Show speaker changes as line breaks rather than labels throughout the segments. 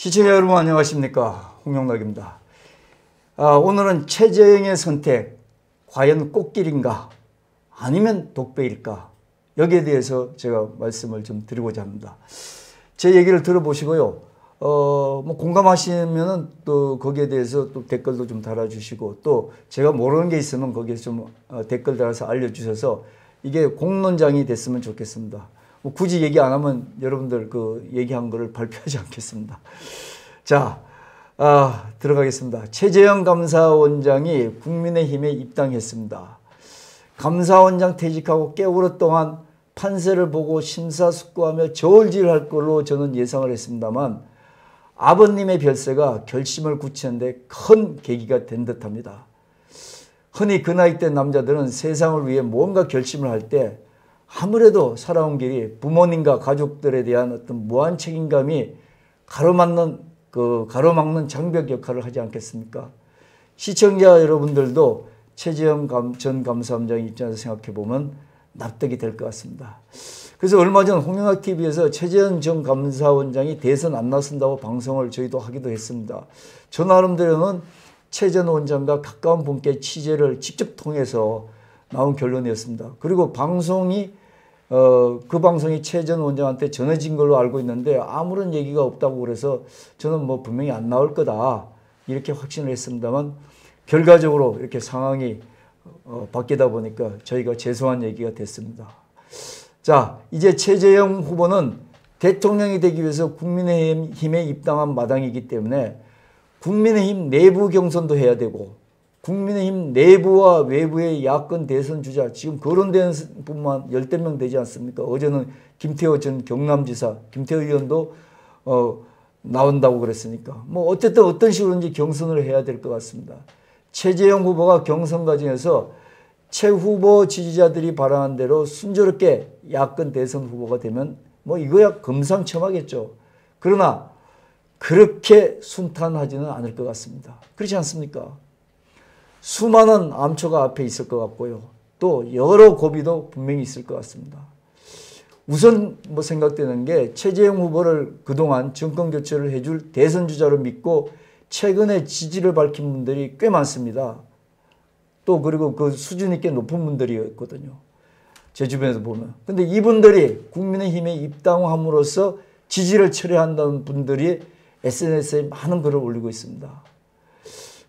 시청자 여러분 안녕하십니까, 홍영락입니다. 오늘은 최재형의 선택 과연 꽃길인가 아니면 독배일까, 여기에 대해서 제가 말씀을 좀 드리고자 합니다. 제 얘기를 들어보시고요, 뭐 공감하시면은 또 거기에 대해서 또 댓글도 좀 달아주시고, 또 제가 모르는 게 있으면 거기에 좀 댓글 달아서 알려주셔서 이게 공론장이 됐으면 좋겠습니다. 뭐 굳이 얘기 안 하면 여러분들 그 얘기한 거를 발표하지 않겠습니다. 자, 들어가겠습니다. 최재형 감사원장이 국민의힘에 입당했습니다. 감사원장 퇴직하고 꽤 오랫동안 판세를 보고 심사숙고하며 저울질할 걸로 저는 예상을 했습니다만, 아버님의 별세가 결심을 굳히는데 큰 계기가 된 듯합니다. 흔히 그 나이 때 남자들은 세상을 위해 뭔가 결심을 할 때 아무래도 살아온 길이 부모님과 가족들에 대한 어떤 무한 책임감이 가로막는 장벽 역할을 하지 않겠습니까? 시청자 여러분들도 최재형 전 감사원장 입장에서 생각해 보면 납득이 될 것 같습니다. 그래서 얼마 전 홍영학TV에서 최재형 전 감사원장이 대선 안 나선다고 방송을 저희도 하기도 했습니다. 저 나름대로는 최 전 원장과 가까운 분께 취재를 직접 통해서 나온 결론이었습니다. 그리고 그 방송이 최 전 원장한테 전해진 걸로 알고 있는데 아무런 얘기가 없다고 그래서 저는 뭐 분명히 안 나올 거다 이렇게 확신을 했습니다만, 결과적으로 이렇게 상황이 바뀌다 보니까 저희가 죄송한 얘기가 됐습니다. 자, 이제 최재형 후보는 대통령이 되기 위해서 국민의힘에 입당한 마당이기 때문에 국민의힘 내부 경선도 해야 되고, 국민의힘 내부와 외부의 야권 대선 주자, 지금 거론되는 분만 10대 명 되지 않습니까? 어제는 김태호 전 경남지사, 김태호 의원도 나온다고 그랬으니까, 뭐 어쨌든 어떤 식으로든지 경선을 해야 될 것 같습니다. 최재형 후보가 경선 과정에서 최 후보 지지자들이 바라는 대로 순조롭게 야권 대선 후보가 되면 뭐 이거야 금상첨화겠죠. 그러나 그렇게 순탄하지는 않을 것 같습니다. 그렇지 않습니까? 수많은 암초가 앞에 있을 것 같고요, 또 여러 고비도 분명히 있을 것 같습니다. 우선 뭐 생각되는 게, 최재형 후보를 그동안 정권 교체를 해줄 대선 주자로 믿고 최근에 지지를 밝힌 분들이 꽤 많습니다. 또 그리고 그 수준 있게 높은 분들이었거든요, 제 주변에서 보면. 근데 이분들이 국민의힘에 입당함으로써 지지를 철회한다는 분들이 SNS에 많은 글을 올리고 있습니다.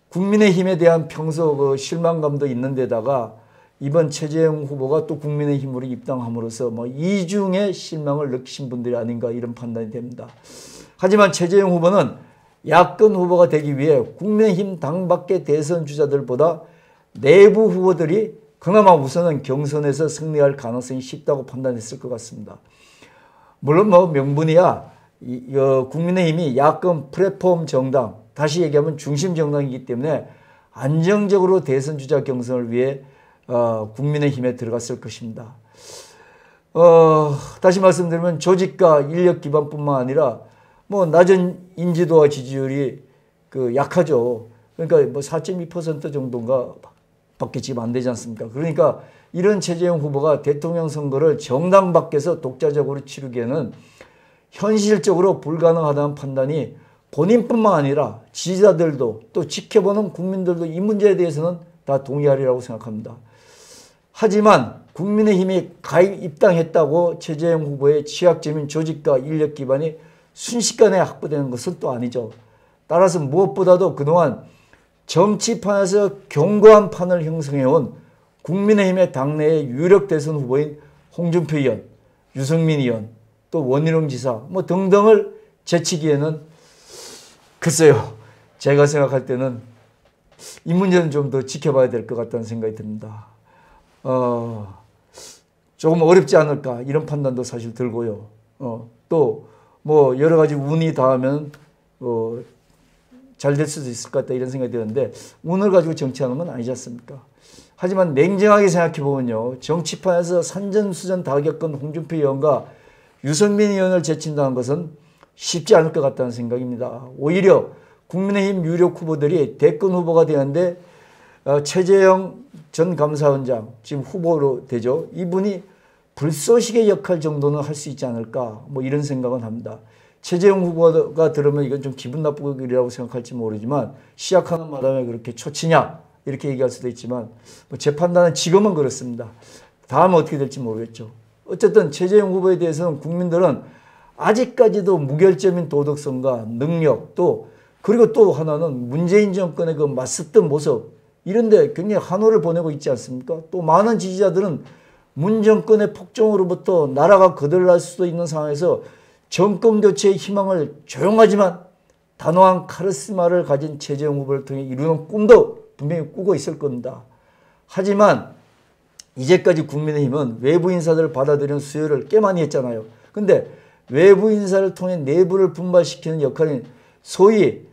국민의힘에 대한 평소 그 실망감도 있는 데다가 이번 최재형 후보가 또 국민의힘으로 입당함으로써 뭐 이중의 실망을 느끼신 분들이 아닌가, 이런 판단이 됩니다. 하지만 최재형 후보는 야권 후보가 되기 위해 국민의힘 당 밖의 대선 주자들보다 내부 후보들이 그나마 우선은 경선에서 승리할 가능성이 쉽다고 판단했을 것 같습니다. 물론 뭐 명분이야, 국민의힘이 야권 플랫폼 정당, 다시 얘기하면 중심 정당이기 때문에 안정적으로 대선 주자 경선을 위해 국민의힘에 들어갔을 것입니다. 다시 말씀드리면 조직과 인력 기반뿐만 아니라 뭐 낮은 인지도와 지지율이 약하죠. 그러니까 뭐 4.2% 정도인가 밖에 지금 안 되지 않습니까? 그러니까 이런 최재형 후보가 대통령 선거를 정당 밖에서 독자적으로 치르기에는 현실적으로 불가능하다는 판단이 본인뿐만 아니라 지지자들도 또 지켜보는 국민들도 이 문제에 대해서는 다 동의하리라고 생각합니다. 하지만 국민의힘이 입당했다고 최재형 후보의 취약점인 조직과 인력 기반이 순식간에 확보되는 것은 또 아니죠. 따라서 무엇보다도 그동안 정치판에서 견고한 판을 형성해온 국민의힘의 당내의 유력 대선 후보인 홍준표 의원, 유승민 의원, 또 원희룡 지사 뭐 등등을 제치기에는 글쎄요, 제가 생각할 때는 이 문제는 좀 더 지켜봐야 될 것 같다는 생각이 듭니다. 조금 어렵지 않을까, 이런 판단도 사실 들고요. 또 뭐 여러 가지 운이 닿으면 잘 될 수도 있을 것 같다, 이런 생각이 드는데, 운을 가지고 정치하는 건 아니지 않습니까? 하지만 냉정하게 생각해 보면요, 정치판에서 산전수전 다 겪은 홍준표 의원과 유승민 의원을 제친다는 것은 쉽지 않을 것 같다는 생각입니다. 오히려 국민의힘 유력 후보들이 대권 후보가 되는데 최재형 전 감사원장, 지금 후보로 되죠, 이분이 불쏘시개 역할 정도는 할 수 있지 않을까, 뭐 이런 생각은 합니다. 최재형 후보가 들으면 이건 좀 기분 나쁘고 이라고 생각할지 모르지만 시작하는 마당에 그렇게 초치냐 이렇게 얘기할 수도 있지만 뭐 제 판단은 지금은 그렇습니다. 다음은 어떻게 될지 모르겠죠. 어쨌든 최재형 후보에 대해서는 국민들은 아직까지도 무결점인 도덕성과 능력 그리고 또 하나는 문재인 정권의 그 맞섰던 모습 이런데 굉장히 환호를 보내고 있지 않습니까? 또 많은 지지자들은 문 정권의 폭정으로부터 나라가 거덜날 수도 있는 상황에서 정권 교체의 희망을 조용하지만 단호한 카리스마를 가진 최재형 후보를 통해 이루는 꿈도 분명히 꾸고 있을 겁니다. 하지만 이제까지 국민의힘은 외부 인사들을 받아들이는 수요를 꽤 많이 했잖아요. 근데 외부 인사를 통해 내부를 분발시키는 역할인 소위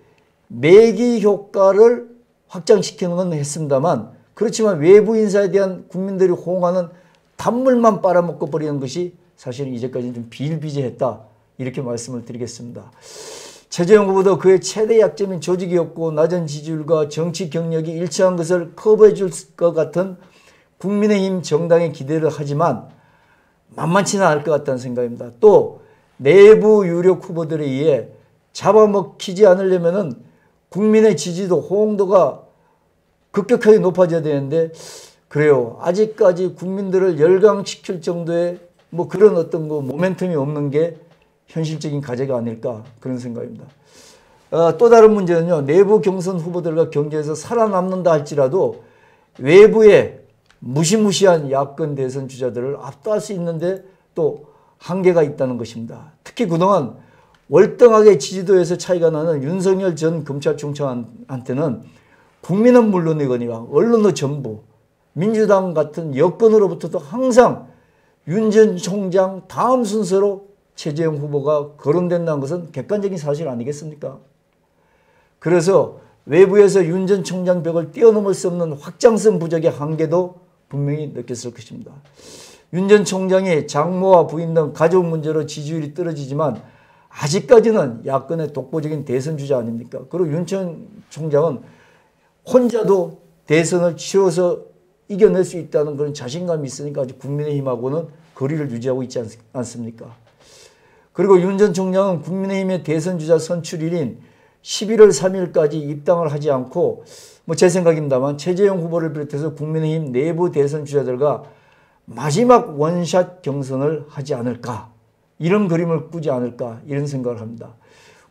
매기 효과를 확장시키는 건 했습니다만 그렇지만 외부 인사에 대한 국민들이 호응하는 단물만 빨아먹고 버리는 것이 사실은 이제까지는 좀 비일비재했다 이렇게 말씀을 드리겠습니다. 최재형 후보도 그의 최대 약점인 조직이 없고 낮은 지지율과 정치 경력이 일치한 것을 커버해 줄 것 같은 국민의힘 정당에 기대를 하지만 만만치는 않을 것 같다는 생각입니다. 또 내부 유력 후보들에 의해 잡아먹히지 않으려면은 국민의 지지도 호응도가 급격하게 높아져야 되는데 그래요. 아직까지 국민들을 열광시킬 정도의 뭐 그런 어떤 그 모멘텀이 없는 게 현실적인 과제가 아닐까 그런 생각입니다. 또 다른 문제는요. 내부 경선 후보들과 경쟁에서 살아남는다 할지라도 외부의 무시무시한 야권 대선 주자들을 압도할 수 있는데 또 한계가 있다는 것입니다. 특히 그동안 월등하게 지지도에서 차이가 나는 윤석열 전 검찰총장한테는 국민은 물론이거니와 언론의 전부 민주당 같은 여권으로부터도 항상 윤 전 총장 다음 순서로 최재형 후보가 거론된다는 것은 객관적인 사실 아니겠습니까? 그래서 외부에서 윤 전 총장 벽을 뛰어넘을 수 없는 확장성 부족의 한계도 분명히 느꼈을 것입니다. 윤 전 총장이 장모와 부인 등 가족 문제로 지지율이 떨어지지만 아직까지는 야권의 독보적인 대선 주자 아닙니까? 그리고 윤 전 총장은 혼자도 대선을 치러서 이겨낼 수 있다는 그런 자신감이 있으니까 아직 국민의힘하고는 거리를 유지하고 있지 않습니까? 그리고 윤 전 총장은 국민의힘의 대선 주자 선출일인 11월 3일까지 입당을 하지 않고 뭐 제 생각입니다만 최재형 후보를 비롯해서 국민의힘 내부 대선 주자들과 마지막 원샷 경선을 하지 않을까 이런 그림을 꾸지 않을까 이런 생각을 합니다.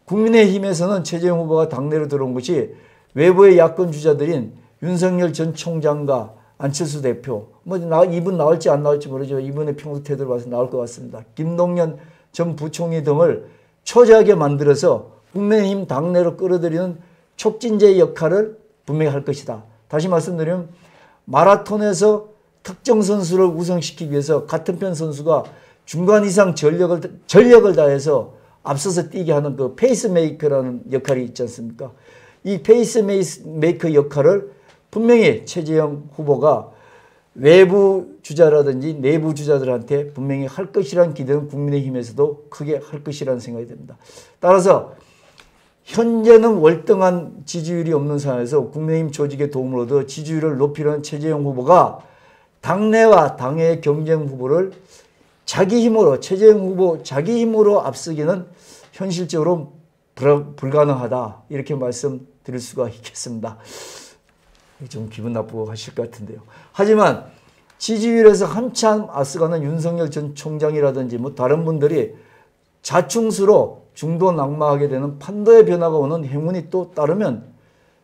국민의힘에서는 최재형 후보가 당내로 들어온 것이 외부의 야권 주자들인 윤석열 전 총장과 안철수 대표 뭐 이분 나올지 안 나올지 모르지만 이분의 평소 태도를 봐서 나올 것 같습니다. 김동연 전 부총리 등을 초재하게 만들어서 국민의힘 당내로 끌어들이는 촉진제 역할을 분명히 할 것이다. 다시 말씀드리면 마라톤에서 특정 선수를 우승시키기 위해서 같은 편 선수가 중간 이상 전력을 다해서 앞서서 뛰게 하는 그 페이스메이커라는 역할이 있지 않습니까? 이 페이스메이커 역할을 분명히 최재형 후보가 외부 주자라든지 내부 주자들한테 분명히 할 것이라는 기대는 국민의힘에서도 크게 할 것이라는 생각이 듭니다. 따라서 현재는 월등한 지지율이 없는 상황에서 국민의힘 조직의 도움을 얻어 지지율을 높이려는 최재형 후보가 당내와 당의 경쟁 후보를 자기 힘으로 최재형 후보 자기 힘으로 앞서기는 현실적으로 불가능하다 이렇게 말씀드릴 수가 있겠습니다. 좀 기분 나쁘고 하실 것 같은데요. 하지만 지지율에서 한참 앞서가는 윤석열 전 총장이라든지 뭐 다른 분들이 자충수로 중도 낙마하게 되는 판도의 변화가 오는 행운이 또 따르면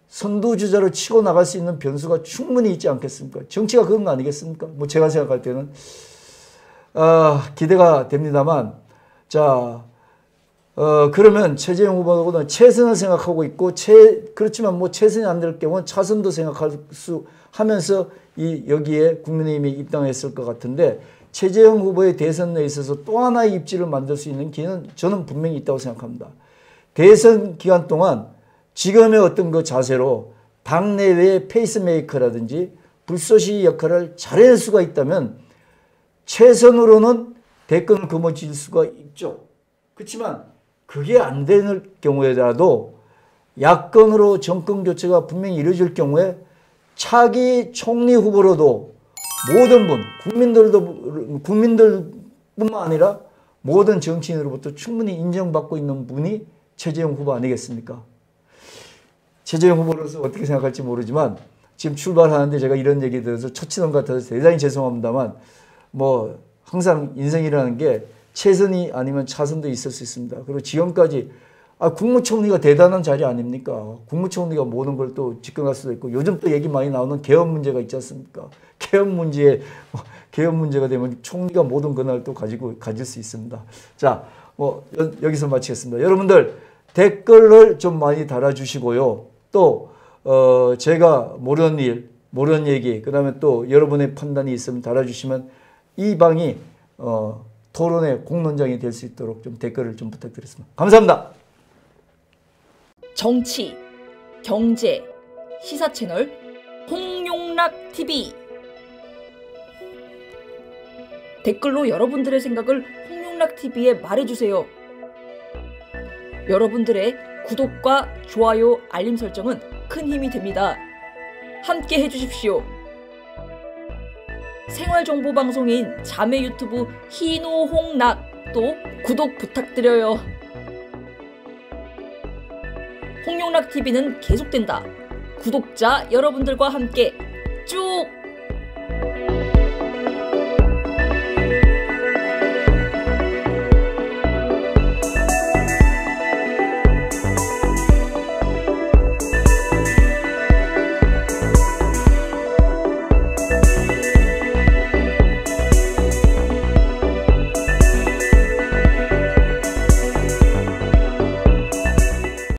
선두주자로 치고 나갈 수 있는 변수가 충분히 있지 않겠습니까? 정치가 그런 거 아니겠습니까? 뭐 제가 생각할 때는 기대가 됩니다만 자 그러면 최재형 후보는 최선을 생각하고 있고 그렇지만 뭐 최선이 안 될 경우는 차선도 생각할 수 하면서 여기에 국민의힘에 입당했을 것 같은데 최재형 후보의 대선에 있어서 또 하나의 입지를 만들 수 있는 기회는 저는 분명히 있다고 생각합니다. 대선 기간 동안 지금의 어떤 그 자세로 당내외의 페이스메이커라든지 불쏘시 역할을 잘해낼 수가 있다면 최선으로는 대권을 거머쥘 수가 있죠. 그렇지만 그게 안 되는 경우에라도 야권으로 정권 교체가 분명히 이루어질 경우에 차기 총리 후보로도 모든 분, 국민들뿐만 아니라 모든 정치인으로부터 충분히 인정받고 있는 분이 최재형 후보 아니겠습니까? 최재형 후보로서 어떻게 생각할지 모르지만 지금 출발하는데 제가 이런 얘기 들어서 초치는 것 같아서 대단히 죄송합니다만 뭐 항상 인생이라는 게 최선이 아니면 차선도 있을 수 있습니다. 그리고 지금까지 국무총리가 대단한 자리 아닙니까? 국무총리가 모든 걸 또 집권할 수도 있고 요즘 또 얘기 많이 나오는 개헌 문제가 있지 않습니까? 개헌 문제가 되면 총리가 모든 권한을 또 가질 수 있습니다. 자, 여기서 마치겠습니다. 여러분들 댓글을 좀 많이 달아주시고요. 또 제가 모르는 일, 모르는 얘기, 그 다음에 또 여러분의 판단이 있으면 달아주시면 이 방이 토론의 공론장이 될 수 있도록 좀 댓글을 좀 부탁드리겠습니다. 감사합니다.
정치, 경제, 시사 채널 홍용락 TV. 댓글로 여러분들의 생각을 홍용락 TV에 말해주세요. 여러분들의 구독과 좋아요, 알림 설정은 큰 힘이 됩니다. 함께 해주십시오. 생활정보방송인 자매 유튜브 희노홍락도 구독 부탁드려요. 홍용락 TV는 계속된다. 구독자 여러분들과 함께 쭉